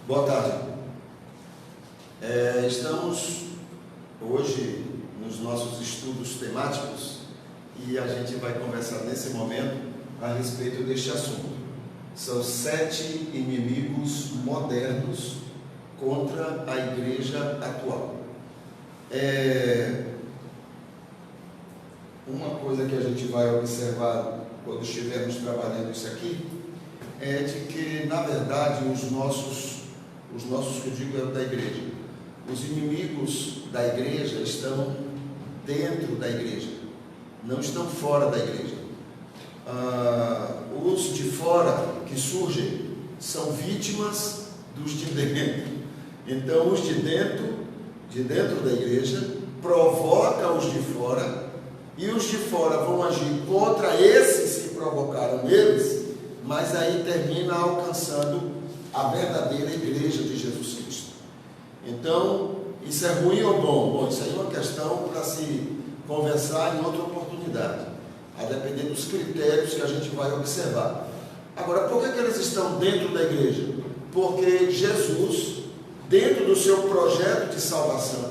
Boa tarde. Estamos hoje nos nossos estudos temáticos e a gente vai conversar nesse momento a respeito deste assunto. São 7 inimigos modernos contra a igreja atual. Uma coisa que a gente vai observar quando estivermos trabalhando isso aqui é de que, na verdade, os nossos que eu digo é da igreja, os inimigos da igreja estão dentro da igreja, não estão fora da igreja. Os de fora que surgem são vítimas dos de dentro. Então, os de dentro da igreja provocam os de fora, e os de fora vão agir contra esses que provocaram eles, mas aí termina alcançando a verdadeira igreja de Jesus Cristo. Então, isso é ruim ou bom? Bom, isso aí é uma questão para se conversar em outra oportunidade, a depender dos critérios que a gente vai observar. Agora, por que eles estão dentro da igreja? Porque Jesus, dentro do seu projeto de salvação,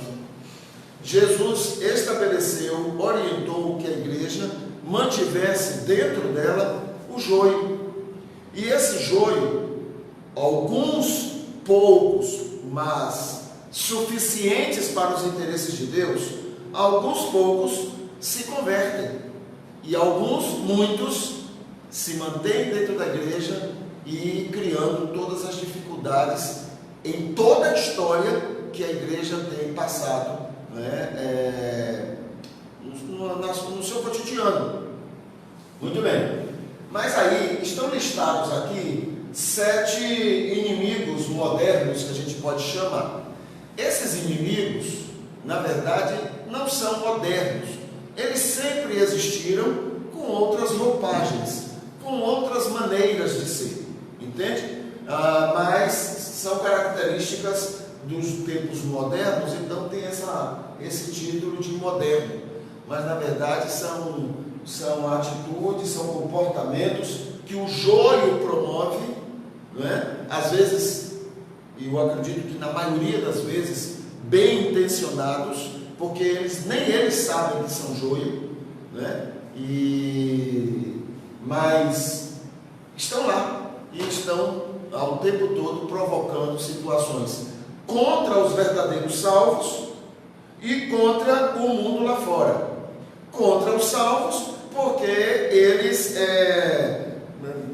Jesus estabeleceu, orientou que a igreja mantivesse dentro dela o joio. E esse joio, alguns poucos, mas suficientes para os interesses de Deus, alguns poucos se convertem. E muitos, se mantêm dentro da igreja e criando todas as dificuldades em toda a história que a igreja tem passado, no seu cotidiano. Muito bem. Mas aí estão listados aqui 7 inimigos modernos que a gente pode chamar. Esses inimigos, na verdade, não são modernos. Eles sempre existiram com outras roupagens, com outras maneiras de ser, entende? Mas são características dos tempos modernos, então tem esse título de moderno. Mas na verdade são atitudes, são comportamentos que o joio promove, não é? Às vezes, e eu acredito que na maioria das vezes, bem intencionados, porque nem eles sabem que são joio, né? Mas estão lá e estão ao tempo todo provocando situações contra os verdadeiros salvos e contra o mundo lá fora. Contra os salvos, porque eles,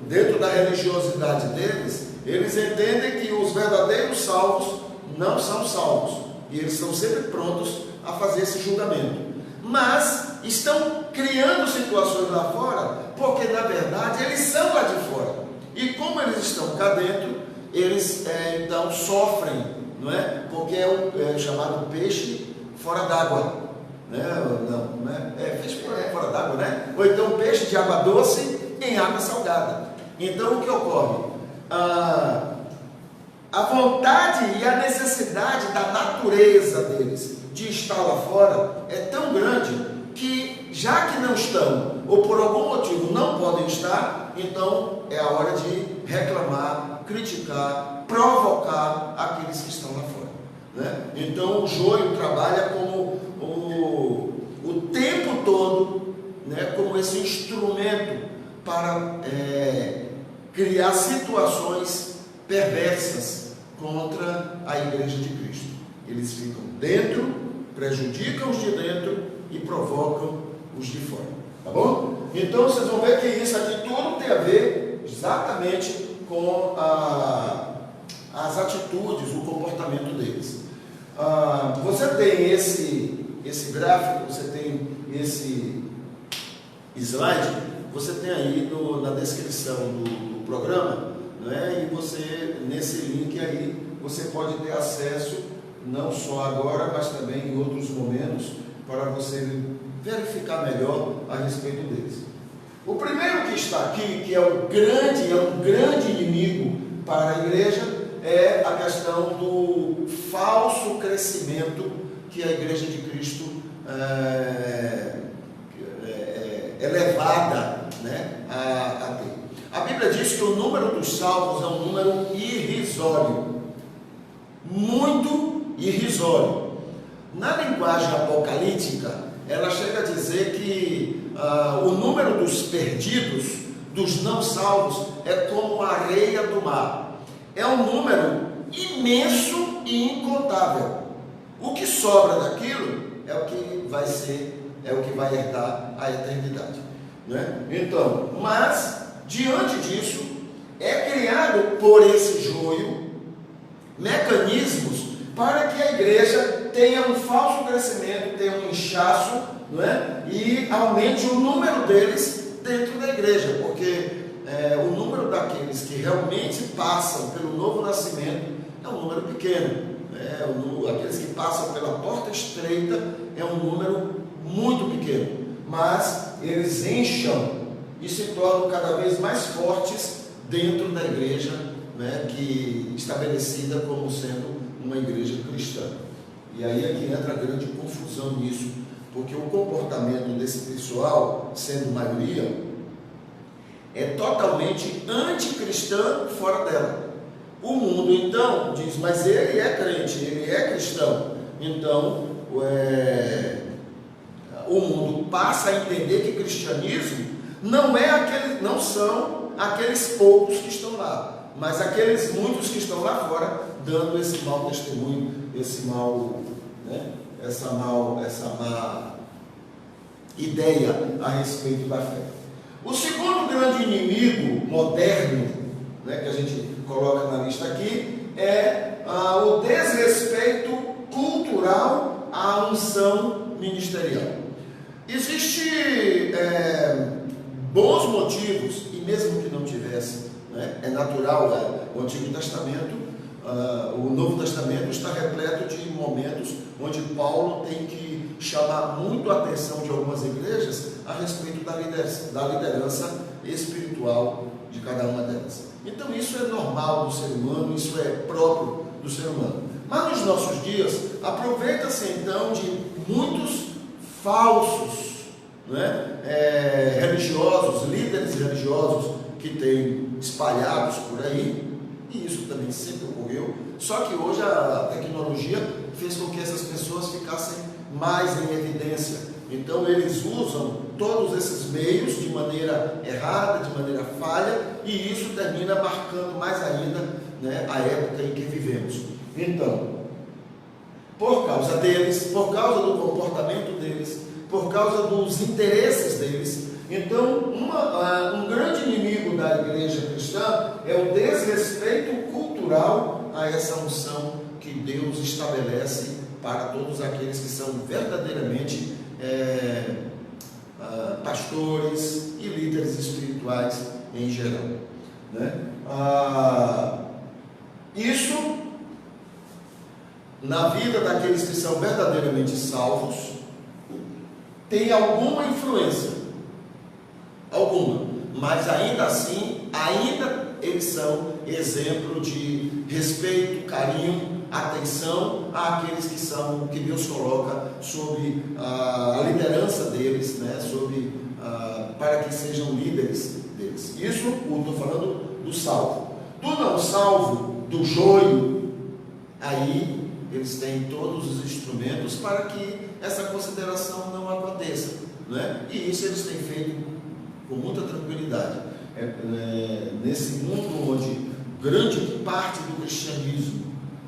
dentro da religiosidade deles, eles entendem que os verdadeiros salvos não são salvos, e eles estão sempre prontos a fazer esse julgamento. Mas estão criando situações lá fora, porque na verdade eles são lá de fora, e como eles estão cá dentro, eles então sofrem, não é? Porque é chamado peixe fora d'água. Peixe fora d'água, né? Ou então peixe de água doce em água salgada. Então o que ocorre? A vontade e a necessidade da natureza deles de estar lá fora é tão grande que, já que não estão, ou por algum motivo não podem estar, então é a hora de reclamar, criticar, provocar aqueles que estão lá fora, né? Então o joio trabalha como o tempo todo, né, como esse instrumento para criar situações perversas contra a igreja de Cristo. Eles ficam dentro, prejudicam os de dentro e provocam os de fora, tá bom? Então vocês vão ver que isso aqui tudo tem a ver exatamente com as atitudes, o comportamento deles. Você tem esse gráfico, você tem esse slide, você tem aí na descrição do programa, né? E você, nesse link aí, você pode ter acesso, não só agora, mas também em outros momentos, para você verificar melhor a respeito deles. O primeiro que está aqui, que é um grande inimigo para a igreja, é a questão do falso crescimento que a igreja de Cristo é levada, né, a ter. A Bíblia diz que o número dos salvos é um número irrisório. muito irrisório. Na linguagem apocalíptica, ela chega a dizer que o número dos perdidos, dos não salvos, é como a areia do mar. É um número imenso e incontável. O que sobra daquilo é o que vai ser, é o que vai herdar a eternidade, né? Então, mas diante disso, é criado por esse joio mecanismos para que a igreja tenha um falso crescimento, tenha um inchaço, não é? E aumente o número deles dentro da igreja, porque o número daqueles que realmente passam pelo novo nascimento é um número pequeno, né? Aqueles que passam pela porta estreita é um número muito pequeno, mas eles encham e se tornam cada vez mais fortes dentro da igreja, né, que estabelecida como sendo uma igreja cristã. E aí é que entra a grande confusão nisso, porque o comportamento desse pessoal, sendo maioria, é totalmente anticristã fora dela. O mundo então diz, mas ele é crente, ele é cristão. Então o mundo passa a entender que cristianismo não são aqueles poucos que estão lá, mas aqueles muitos que estão lá fora dando esse mau testemunho, essa má ideia a respeito da fé. O segundo grande inimigo moderno, né, que a gente coloca na lista aqui, é o desrespeito cultural à unção ministerial. Existem bons motivos, e mesmo que não tivesse, né, é natural, o Antigo Testamento, o Novo Testamento está repleto de momentos onde Paulo tem que chamar muito a atenção de algumas igrejas a respeito da liderança espiritual de cada uma delas. Então isso é normal do ser humano, isso é próprio do ser humano. Mas nos nossos dias, aproveita-se então de muitos falsos, né, religiosos, líderes religiosos que têm espalhados por aí, e isso também sempre ocorreu, só que hoje a tecnologia fez com que essas pessoas ficassem mais em evidência. Então eles usam todos esses meios de maneira errada, de maneira falha, e isso termina marcando mais ainda, né, a época em que vivemos. Então, por causa deles, por causa do comportamento deles, por causa dos interesses deles, então um grande inimigo da igreja cristã é o desrespeito cultural a essa unção que Deus estabelece para todos aqueles que são verdadeiramente pastores e líderes espirituais em geral, né? Isso na vida daqueles que são verdadeiramente salvos tem alguma influência, mas ainda assim, eles são exemplo de respeito, carinho, atenção àqueles que Deus coloca sob a liderança deles, né, para que sejam líderes deles. Isso, estou falando do salvo. Do não salvo, do joio, aí eles têm todos os instrumentos para que essa consideração não aconteça, né? E isso eles têm feito com muita tranquilidade. Nesse mundo onde grande parte do cristianismo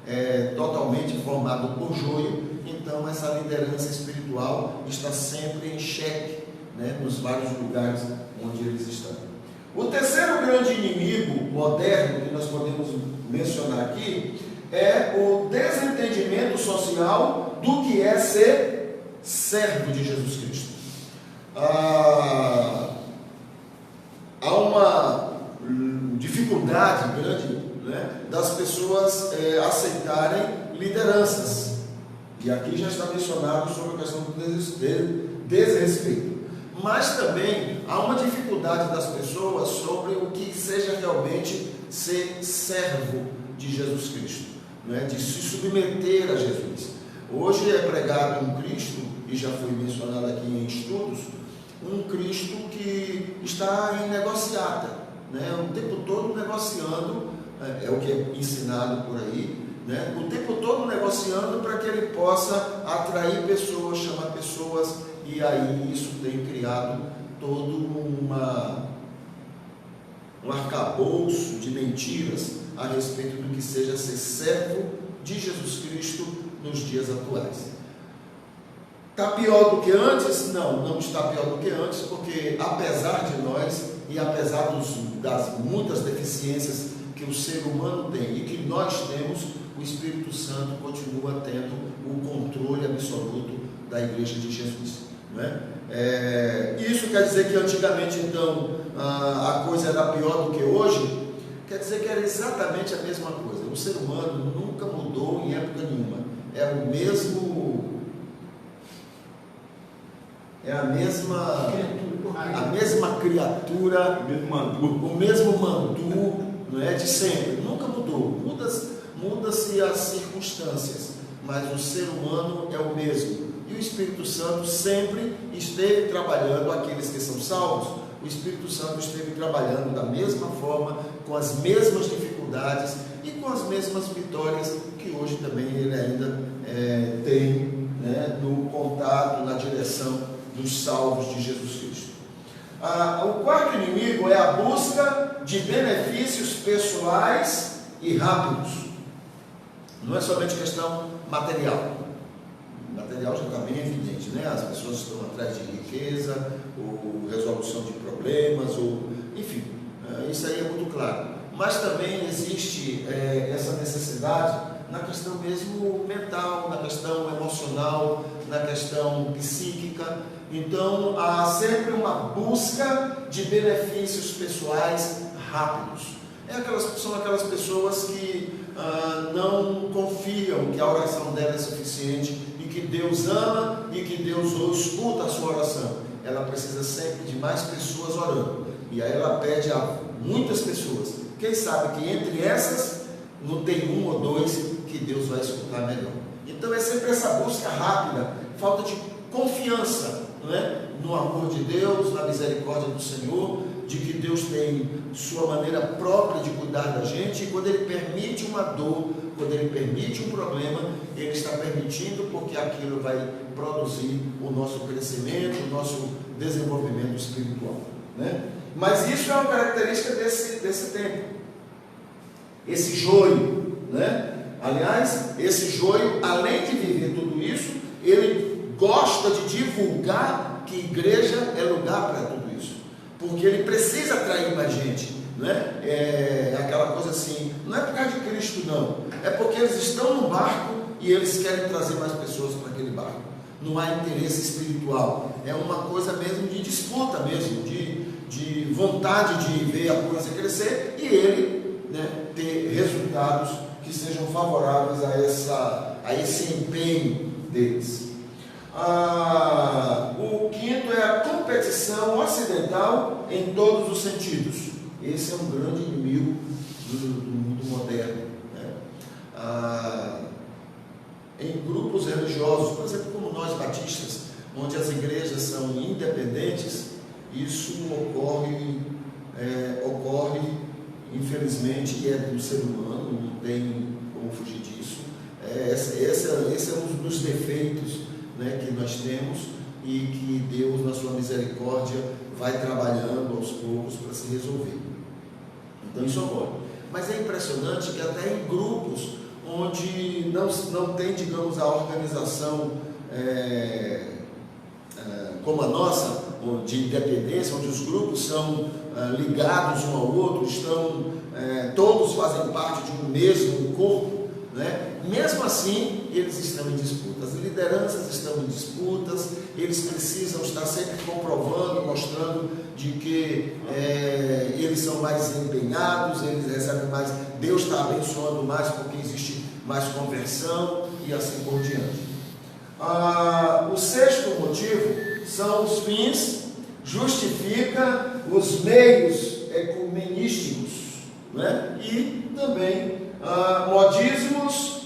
é totalmente formado por joio, então essa liderança espiritual está sempre em xeque, né, nos vários lugares onde eles estão. O terceiro grande inimigo moderno que nós podemos mencionar aqui é o desentendimento social do que é ser servo de Jesus Cristo. Há uma dificuldade grande, né, das pessoas aceitarem lideranças. E aqui já está mencionado sobre a questão do desrespeito. Mas também há uma dificuldade das pessoas sobre o que seja realmente ser servo de Jesus Cristo, né, de se submeter a Jesus. Hoje é pregado um Cristo, e já foi mencionado aqui em estudos, um Cristo que está em negociata, né, o tempo todo negociando, é o que é ensinado por aí, né? O tempo todo negociando para que ele possa atrair pessoas, chamar pessoas, e aí isso tem criado todo um arcabouço de mentiras a respeito do que seja ser servo de Jesus Cristo nos dias atuais. Está pior do que antes? Não, não está pior do que antes, porque apesar de nós e apesar das muitas deficiências que o ser humano tem e que nós temos, o Espírito Santo continua tendo o controle absoluto da Igreja de Jesus, não é? Isso quer dizer que antigamente, então, a coisa era pior do que hoje? Quer dizer que era exatamente a mesma coisa. O ser humano nunca mudou em época nenhuma. É a mesma criatura, o mesmo mandu, não é, de sempre. Nunca mudou. Muda-se as circunstâncias, mas o ser humano é o mesmo. E o Espírito Santo sempre esteve trabalhando aqueles que são salvos. O Espírito Santo esteve trabalhando da mesma forma, com as mesmas dificuldades e com as mesmas vitórias que hoje também ele ainda tem, né, no contato, na direção dos salvos de Jesus Cristo. O quarto inimigo é a busca de benefícios pessoais e rápidos. Não é somente questão material. O material já está bem evidente, né? As pessoas estão atrás de riqueza, ou resolução de problemas, ou enfim, isso aí é muito claro. Mas também existe essa necessidade na questão mesmo mental, na questão emocional, na questão psíquica. Então há sempre uma busca de benefícios pessoais rápidos. São aquelas pessoas que não confiam que a oração dela é suficiente e que Deus ama e que Deus escuta a sua oração. Ela precisa sempre de mais pessoas orando, e aí ela pede a muitas pessoas. Quem sabe que entre essas não tem um ou dois que Deus vai escutar melhor. Então é sempre essa busca rápida, falta de confiança, não é? No amor de Deus, na misericórdia do Senhor, de que Deus tem sua maneira própria de cuidar da gente, e quando Ele permite uma dor, quando Ele permite um problema, Ele está permitindo porque aquilo vai produzir o nosso crescimento, o nosso desenvolvimento espiritual, né? Mas isso é uma característica desse tempo, esse joio, né? Aliás, esse joio, além de viver tudo isso, ele gosta de divulgar que igreja é lugar para tudo isso, porque ele precisa atrair mais gente, né? É aquela coisa assim, não é por causa de Cristo não, é porque eles estão no barco e eles querem trazer mais pessoas para aquele barco. Não há interesse espiritual, é uma coisa mesmo de disputa mesmo, de vontade de ver a coisa crescer e ele, né, ter resultados que sejam favoráveis a esse empenho deles. O quinto é a competição ocidental em todos os sentidos. Esse é um grande inimigo do mundo moderno, né? Em grupos religiosos, por exemplo, como nós batistas, onde as igrejas são independentes, isso ocorre, infelizmente, e é do ser humano, não tem como fugir disso. Esse é um dos defeitos, né, que nós temos, e que Deus, na sua misericórdia, vai trabalhando aos poucos para se resolver. Então isso ocorre. Mas é impressionante que até em grupos onde não tem, digamos, a organização como a nossa, de independência, onde os grupos são ligados um ao outro, todos fazem parte de um mesmo corpo, né? Mesmo assim, eles estão em disputa, as lideranças estão em disputas, eles precisam estar sempre comprovando, mostrando de que eles são mais empenhados, eles recebem mais, Deus está abençoando mais porque existe mais conversão e assim por diante. O sexto motivo são os fins, justifica os meios ecumenísticos, né? E também modismos,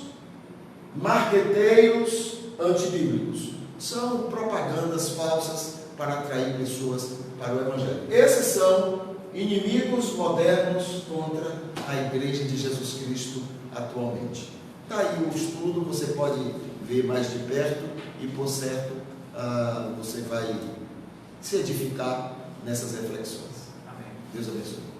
marqueteiros antibíblicos. São propagandas falsas para atrair pessoas para o Evangelho. Esses são inimigos modernos contra a Igreja de Jesus Cristo atualmente. Está aí o estudo, você pode ver mais de perto e, por certo, você vai se edificar nessas reflexões. Amém. Deus abençoe.